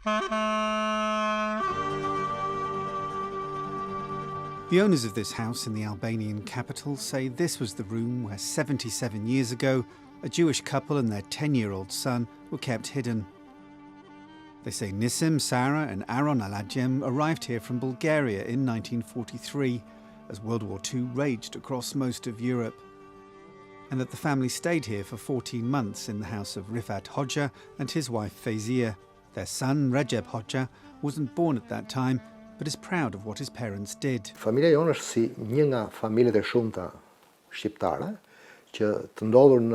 The owners of this house in the Albanian capital say this was the room where 77 years ago a Jewish couple and their 10-year-old son were kept hidden. They say Nisim, Sarah and Aron Aladjem arrived here from Bulgaria in 1943 as World War II raged across most of Europe, and that the family stayed here for 14 months in the house of Rifat Hoxha and his wife Fezia. Their son, Recep Hoxha, wasn't born at that time, but is proud of what his parents did. Familja jonë është si një nga familjet e shumta shqiptare që të ndodhur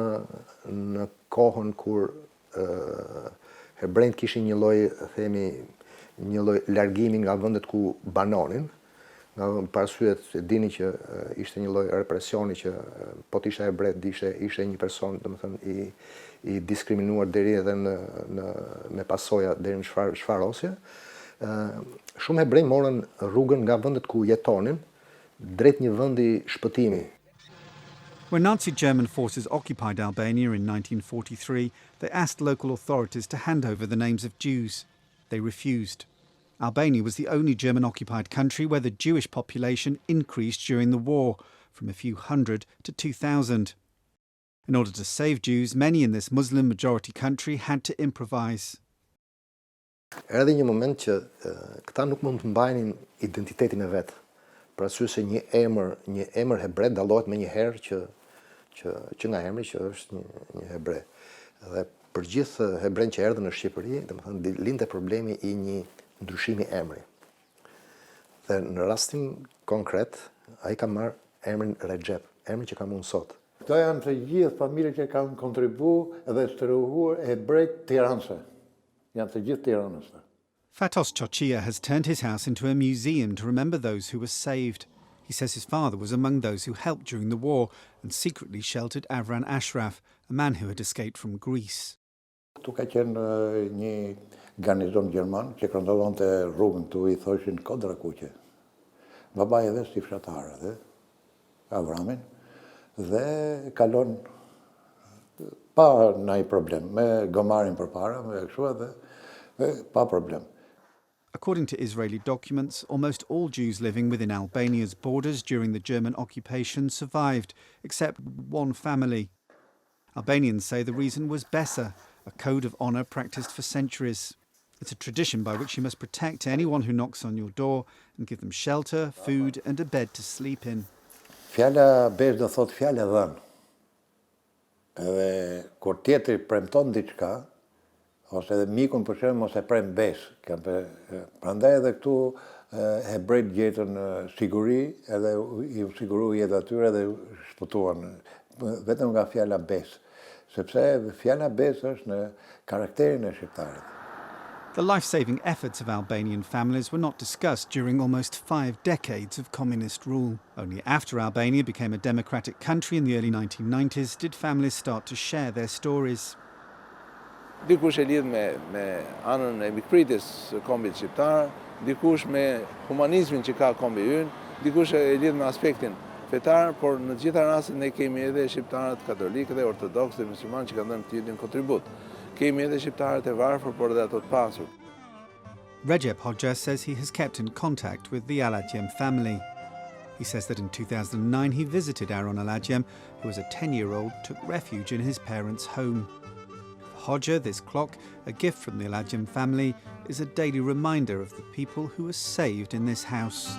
në kohën kur hebrejt kishin një lloj, themi, një lloj largimi nga vendet ku banonin, nga parsyet se dini që ishte një lloj represioni që po të isha hebrej ishe një person, domethënë i diskriminuar deri edhe me pasoja deri në shfarosje. Shumë hebrej morën rrugën nga vendet ku jetonin drejt një vendi shpëtimi. When Nazi German forces occupied Albania in 1943, they asked local authorities to hand over the names of Jews. They refused. Albania was the only German-occupied country where the Jewish population increased during the war, from a few hundred to 2,000. In order to save Jews, many in this Muslim-majority country had to improvise. Erdhi një moment që këta nuk mund të mbajnin identitetin e vet. Për arsye se një emër hebrej dallohet më një herë që nga emri që është një hebrej. Dhe për gjithë hebrejt që erdhën në Shqipëri, domethënë lindte problemi i një ndryshimi emri. Dhe në rastin konkret, ai ka marrë emrin Recep, emrin që kam unë sot. Këto janë të gjithë familjet që kanë kontribuar dhe shtrëhuar hebrejt tiranëse. Janë të gjithë tiranës. Fatos Çoçia has turned his house into a museum to remember those who were saved. He says his father was among those who helped during the war and secretly sheltered Avran Ashraf, a man who had escaped from Greece. Tu ka qenë një garnizon gjerman që kontrollonte rrugën tu, i thoshin Kodra Kuqe. Babai edhe si fshatar edhe Avramin dhe kalon pa ndonjë problem, me gomarin përpara, me kështu edhe pa problem. According to Israeli documents, almost all Jews living within Albania's borders during the German occupation survived, except one family. Albanians say the reason was Besa, a code of honour practised for centuries. It's a tradition by which you must protect anyone who knocks on your door and give them shelter, food and a bed to sleep in. Fjala Bes do thot fjalë e dhënë. Edhe kur tjetri premton diçka, ose edhe mikun për shembull mos e prem Bes, prandaj edhe këtu hebrejt gjetën siguri, edhe i siguroi jeta atyre dhe shpëtuan vetëm nga fjala Bes, sepse fjala Bes është në karakterin e shqiptarit. The life-saving efforts of Albanian families were not discussed during almost 5 decades of communist rule. Only after Albania became a democratic country in the early 1990s did families start to share their stories. Dikush e lidh me anën e mikpritjes së kombit shqiptar, dikush me humanizmin që ka kombi ynë, dikush e lidh me aspektin fetar, por në të gjitha rastet ne kemi edhe shqiptarët katolikë dhe ortodoks dhe muslimanë që kanë dhënë të njëjtin kontribut. Kemi edhe shqiptarët e varfër, por edhe ato të pasur. Recep Hoxha says he has kept in contact with the Aladjem family. He says that in 2009 he visited Aron Aladjem, who as a 10-year-old took refuge in his parents' home. For Hoxha, this clock, a gift from the Aladjem family, is a daily reminder of the people who were saved in this house.